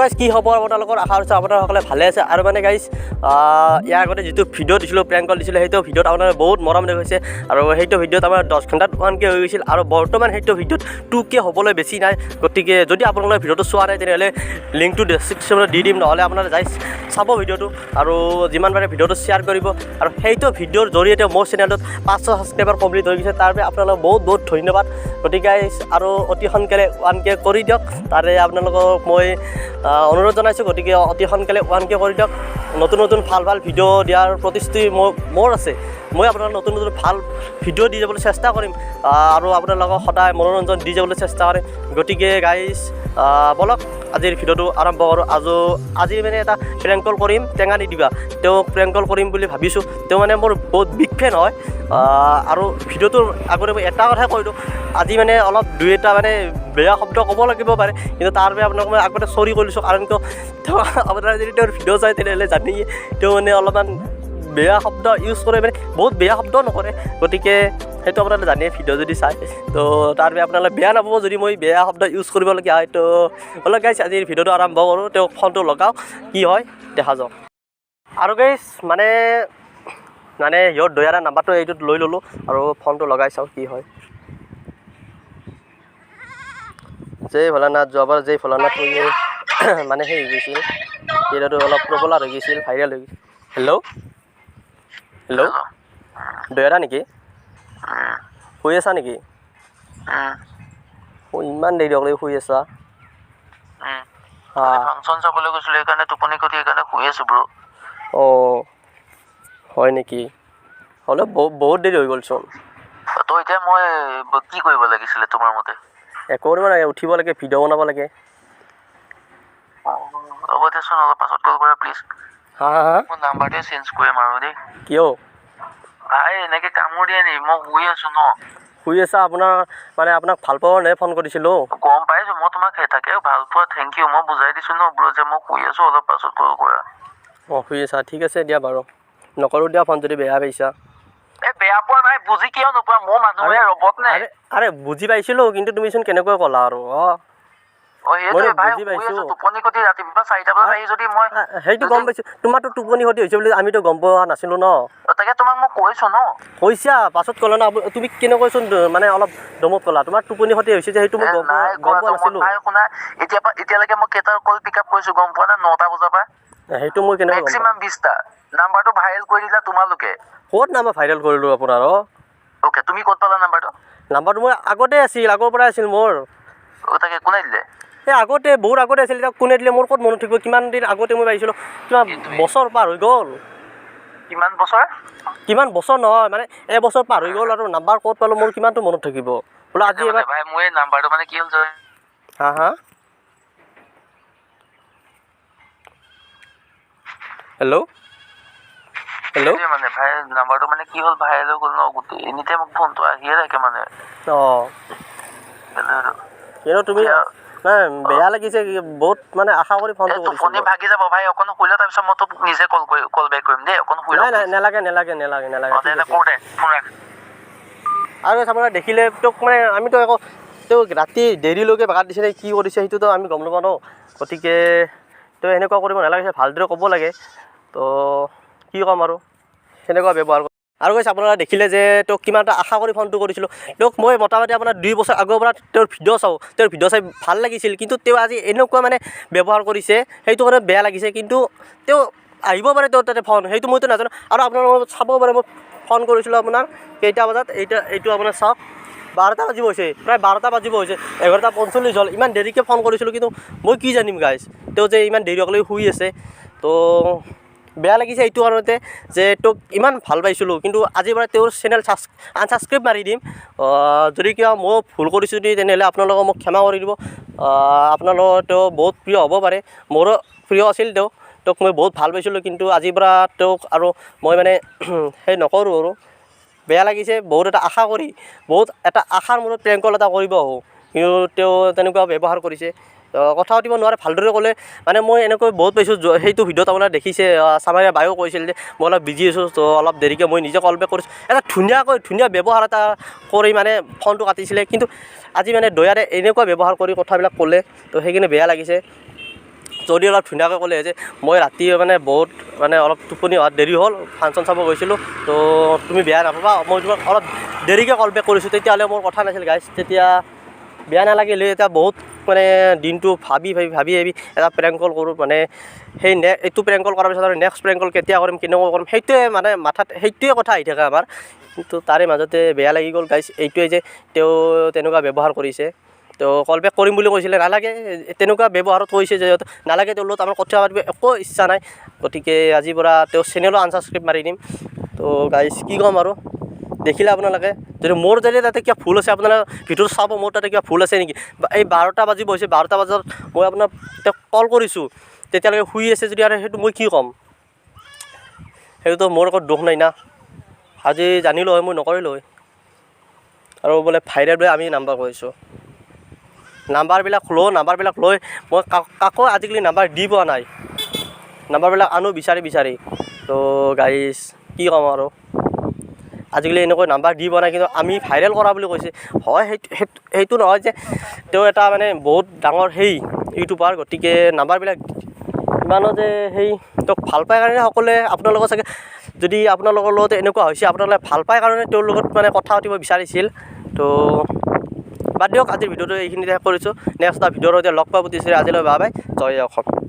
Guys কি খবৰ আপোনালোকৰ? আশা কৰিছোঁ আপোনালোকসকলে ভালে আছে। আৰু মানে গাইজ ইয়াৰ আগতে যিটো ভিডিঅ' দিছিলোঁ, প্ৰেংক কল দিছিলোঁ, সেইটো ভিডিঅ'ত আপোনাৰ বহুত মৰম দেখুৱাইছে। আৰু সেইটো ভিডিঅ'ত আমাৰ 10 ঘণ্টাত 1K হৈ গৈছিল। আৰু বৰ্তমান সেইটো ভিডিঅ'ত 2K হ'বলৈ বেছি নাই। গতিকে যদি আপোনালোকে ভিডিঅ'টো চোৱা নাই তেনেহ'লে লিংকটো ডেছক্ৰিপশ্যনত দি দিম, নহ'লে আপোনালোকে যাই চাব ভিডিঅ'টো। আৰু যিমান পাৰে ভিডিঅ'টো শ্বেয়াৰ কৰিব। আৰু সেইটো ভিডিঅ'ৰ জৰিয়তে মোৰ চেনেলটোত 500 ছাবস্ক্ৰাইবাৰ কমপ্লিট হৈ গৈছে। তাৰ বাবে আপোনালোকক বহুত বহুত ধন্যবাদ। গতিকে আৰু অতি সোনকালে 1K কৰি দিয়ক। তাৰে আপোনালোকক মই অনুৰোধ জনাইছোঁ। গতিকে অতি সোনকালে 1K কৰি দিয়ক। নতুন নতুন ভাল ভাল ভিডিঅ' দিয়াৰ প্ৰতিশ্ৰুতি মোৰ আছে। মই আপোনালোকক নতুন নতুন ভাল ভিডিঅ' দি যাবলৈ চেষ্টা কৰিম আৰু আপোনালোকক সদায় মনোৰঞ্জন দি যাবলৈ চেষ্টা কৰিম। গতিকে গাইজ বলক আজিৰ ভিডিঅ'টো আৰম্ভ কৰোঁ। আজি মানে এটা প্ৰেংক কল কৰিম, টেঙা নিদিবা। তেওঁক প্ৰেংক কল কৰিম বুলি ভাবিছোঁ। তেওঁ মানে মোৰ বহুত বিগ ফেন হয়। আৰু ভিডিঅ'টোৰ আগতে মই এটা কথাই কৈ দিওঁ, আজি মানে অলপ দুই এটা মানে বেয়া শব্দ ক'ব লাগিব পাৰে, কিন্তু তাৰ বাবে আপোনাক মই আগতে চৰি কৰি লৈছোঁ। কাৰণ তেওঁ আপোনাৰ যদি তেওঁৰ ভিডিঅ' চায় তেনেহ'লে জানেই তেওঁ মানে অলপমান বেয়া শব্দ ইউজ কৰে, মানে বহুত বেয়া শব্দ নকৰে। গতিকে সেইটো আপোনালোকে জানে ভিডিঅ' যদি চায়, তো তাৰ বাবে আপোনালোকে বেয়া নাপাব যদি মই বেয়া শব্দ ইউজ কৰিবলগীয়া হয়। তো অলপ গাইজ আজিৰ ভিডিঅ'টো আৰম্ভ কৰোঁ। তেওঁক ফোনটো লগাওঁ, কি হয় দেখা যাওক। আৰু গাইজ মানে সিহঁত দয়াৰা নাম্বাৰটো এইটোত লৈ ল'লোঁ আৰু ফোনটো লগাই চাওঁ কি হয়। জয় ভোলানাথ, যোৱাবাৰ জয় ভোলানাথ মানে সেই হৈ গৈছিল, ভিডিঅ'টো অলপ পপুলাৰ হৈ গৈছিল, ভাইৰেল হৈ গৈছিল। হেল্ল' হেল্ল', দয়াৰা নেকি? শুই আছা নেকি? ইমান দেৰি হ'লে শুই আছা? ফাংচন চাবলৈ গৈছিলোঁ, সেইকাৰণে টোপনি খতি, সেইকাৰণে শুই আছোঁ ব্ৰ। অঁ হয় নেকি? হ'লেও বহুত দেৰি হৈ গ'লচোন। তো এতিয়া মই কি কৰিব লাগিছিলে তোমাৰ মতে? একো কৰিব নালাগে, উঠিব লাগে, ভিডিঅ' বনাব লাগে। হ'ব দেচোন, অলপ পাছত কল কৰা প্লিজ। হা হা হা, মোৰ নাম্বাৰটোৱে চেঞ্জ কৰিম আৰু দেই। কিয় ভাই এনেকৈ কামোৰ দিয়ে নি? মই শুই আছোঁ ন। শুই আছা? আপোনাক ভাল পাবৰ নে ফোন কৰিছিলোঁ? গম পাইছোঁ, মই তোমাক তাকে ভাল পোৱা, থেংক ইউ। মই বুজাই দিছোঁ ন ব্ৰ যে মই শুই আছোঁ, অলপ পাছত কল কৰা। অঁ শুই আছা, ঠিক আছে দিয়া বাৰু, নকৰোঁ দিয়া ফোন যদি বেয়া পাইছা। বেয়া পোৱা নাই, বুজি কিয় নোপোৱা? মোৰ মানুহে ৰবত নে? আৰে বুজি পাইছিলোঁ, কিন্তু তুমিচোন কেনেকৈ ক'লা আৰু। সেইটোৱে ভাই, শুই আছোঁ, টোপনি খতি, ৰাতিপুৱা 4টা বজাত আহি যদি মই সেইটো গম পাইছোঁ। তোমাৰতো টোপনি খতি হৈছে বুলি আমিতো গম পোৱা নাছিলোঁ ন। তাকে তোমাক মই কৈছোঁ ন। কৈছা, পাছত ক'লা ন। তুমি কেনেকৈচোন মানে অলপ দমত ক'লা, তোমাৰ টোপনি খতি হৈছে যে সেইটো মই গম পোৱা নাছিলোঁ। শুনা, এতিয়ালৈকে মই কেইটা কল পিক আপ কৰিছোঁ গম পোৱা নে? 9টা বজাৰ পৰা। সেইটো মই কেনেকৈ গম পাম? মেক্সিমাম 20টা। নাম্বাৰটো ভাইৰেল কৰি দিলা তোমালোকে। ক'ত নাম্বাৰ ভাইৰেল কৰিলোঁ আপোনাৰ? অ'কে, তুমি ক'ত পালা নাম্বাৰটো মোৰ আগতে আছিল, আগৰ পৰাই আছিল মোৰ। তাকে কোনে দিলে? আগতে বহুত আগতে আছিল, এতিয়া কোনে দিলে মোৰ ক'ত মনত থাকিব? কিমান দিন আগতে মই পাইছিলোঁ, কিমান বছৰ পাৰ হৈ গ'ল। কিমান বছৰ? কিমান বছৰ নহয়, মানে এবছৰ পাৰ হৈ গ'ল আৰু নাম্বাৰ ক'ত পালোঁ মোৰ কিমানটো মনত থাকিব? বোলে আজি এবাৰ ভাই মোৰ এই নাম্বাৰটো মানে কি হ'ল? হা হা, হেল্ল' হেল্ল', মানে ভাই নাম্বাৰটো মানে কি হ'ল, ভাইৰেল হৈ গ'ল ন গোটেই, এনিটাইম মোক ফোনটো আহিয়ে থাকে মানে। অঁ কিন্তু তুমি নাই, বেয়া লাগিছে বহুত, মানে আশা কৰি ফোনটো কৰিছিলোঁ। টোপনি ভাগি যাব ভাই, অকণ শুই ল, তাৰপিছত মই তোক নিজে কল বেক কৰিম দেই। অকণ শুই ল। নাই নালাগে। আৰু আপোনাৰ দেখিলে তোক মানে আমিতো আকৌ তেওঁক ৰাতি দেৰিলৈকে ভাগাত দিছিলে, কি কৰিছে সেইটোতো আমি গম নাপাওঁ ন। গতিকে তেওঁ এনেকুৱা কৰিব নালাগিছে, ভালদৰে ক'ব লাগে। তো কি ক'ম আৰু, সেনেকুৱা ব্যৱহাৰ কৰোঁ। আৰু কৈছে আপোনালোকে দেখিলে যে তেওঁক কিমান এটা আশা কৰি ফোনটো কৰিছিলোঁ। তেওঁক মই মোটামুটি আপোনাৰ 2 বছৰ আগৰ পৰা তেওঁৰ ভিডিঅ' চাই ভাল লাগিছিল, কিন্তু তেওঁ আজি এনেকুৱা মানে ব্যৱহাৰ কৰিছে, সেইটো কাৰণে বেয়া লাগিছে। কিন্তু তেওঁ আহিব পাৰে তেওঁৰ তাতে ফোন, সেইটো মইতো নাজানো। আৰু আপোনালোকে চাব পাৰে, মই ফোন কৰিছিলোঁ আপোনাৰ কেইটা বজাত, এইটো আপোনাৰ চাওক, 12টা বাজিব হৈছে, প্ৰায় 12টা বাজিব হৈছে, 11:45 হ'ল। ইমান দেৰিকৈ ফোন কৰিছিলোঁ, কিন্তু মই কি জানিম গাইজ, তেওঁ যে ইমান দেৰিলৈকে শুই আছে। তো বেয়া লাগিছে এইটো কাৰণতে যে তোক ইমান ভাল পাইছিলোঁ, কিন্তু আজিৰ পৰা তেওঁৰ চেনেল আনছাবস্ক্ৰাইব মাৰি দিম। যদি কিবা মই ভুল কৰিছোঁ তেনেহ'লে আপোনালোকে মোক ক্ষমা কৰি দিব। আপোনালোকৰ তেওঁ বহুত প্ৰিয় হ'ব পাৰে, মোৰো প্ৰিয় আছিল তেওঁক মই বহুত ভাল পাইছিলোঁ, কিন্তু আজিৰ পৰা তেওঁক আৰু মই মানে সেই নকৰোঁ আৰু। বেয়া লাগিছে, বহুত এটা আশাৰ মূৰত প্ৰেংক কল এটা কৰিব আহোঁ, কিন্তু তেওঁ তেনেকুৱা ব্যৱহাৰ কৰিছে। কথা পাতিব নোৱাৰে, ভালদৰে ক'লে মানে মই এনেকৈ বহুত পাইছোঁ। সেইটো ভিডিঅ'ত আপোনালোকে দেখিছে, চামাৰীয়া বায়েও কৈছিল যে মই অলপ বিজি আছোঁ, তো অলপ দেৰিকৈ মই নিজে কল বেক কৰিছোঁ। এটা ধুনীয়া ব্যৱহাৰ এটা কৰি মানে ফোনটো কাটিছিলে, কিন্তু আজি মানে দয়াৰে এনেকুৱা ব্যৱহাৰ কৰি কথাবিলাক ক'লে, তো সেইকাৰণে বেয়া লাগিছে। যদি অলপ ধুনীয়াকৈ ক'লে যে মই ৰাতি মানে বহুত মানে অলপ টোপনি হোৱাত দেৰি হ'ল ফাংচন চাব গৈছিলোঁ তো তুমি বেয়া নাপাবা মই তোমাক অলপ দেৰিকৈ কল বেক কৰিছোঁ তেতিয়াহ'লে মোৰ কথা নাছিল গাইজ তেতিয়া বেয়া নালাগিলে এতিয়া বহুত মানে দিনটো ভাবি এটা প্ৰেংক কল কৰোঁ মানে সেই এইটো প্ৰেংক কল কৰাৰ পিছত আৰু নেক্সট প্ৰেংক কল কেতিয়া কৰিম কেনেকৈ কৰিম সেইটোৱে মানে মাথাত সেইটোৱে কথা আহি থাকে আমাৰ কিন্তু তাৰে মাজতে বেয়া লাগি গ'ল গাইজ এইটোৱে যে তেওঁ তেনেকুৱা ব্যৱহাৰ কৰিছে তো কল বেক কৰিম বুলি কৈছিলে নালাগে তেনেকুৱা ব্যৱহাৰত কৈছে যে নালাগে তেওঁৰ লগত আমাৰ কথা পাতিব একো ইচ্ছা নাই গতিকে আজিৰ পৰা তেওঁৰ চেনেলো আনছাবস্ক্ৰাইব মাৰি দিম তো গাইজ কি ক'ম আৰু দেখিলে আপোনালোকে যদি মোৰ যদি তাতে কিবা ভুল আছে আপোনালোকে ভিডিঅ'টো চাব মোৰ তাতে কিবা ভুল আছে নেকি এই 12টা বাজিব হৈছে 12টা বজাত মই আপোনাক তেওঁক কল কৰিছোঁ তেতিয়ালৈকে শুই আছে যদি আৰু সেইটো মই কি ক'ম সেইটোতো মোৰ একো দুখ নাই না আজি জানিলোঁ হয় মই নকৰিলোঁ হয় আৰু বোলে ভাইৰেল বোলে আমি নাম্বাৰ কৰিছোঁ নাম্বাৰবিলাক লৈ মই কাকো আজিকালি নাম্বাৰ দি পোৱা নাই নাম্বাৰবিলাক আনো বিচাৰি তো গাইজ কি ক'ম আৰু আজিকালি এনেকৈ নাম্বাৰ দি পোৱা নাই কিন্তু আমি ভাইৰেল কৰা বুলি কৈছে হয় সেইটো নহয় যে তেওঁ এটা মানে বহুত ডাঙৰ সেই ইউটিউবাৰ গতিকে নাম্বাৰবিলাক ইমানো যে সেই তেওঁক ভাল পায় কাৰণে সকলোৱে আপোনালোকৰ চাগে যদি আপোনালোকৰ লগত এনেকুৱা হৈছে আপোনালোকে ভাল পায় কাৰণে তেওঁৰ লগত মানে কথা পাতিব বিচাৰিছিল তো বাদ দিয়ক আজিৰ ভিডিঅ'টো এইখিনিতে শেষ কৰিছোঁ নেক্সট এটা ভিডিঅ'ৰ সৈতে লগ পাব দিছে আজিলৈ বাই বাই জয় অসম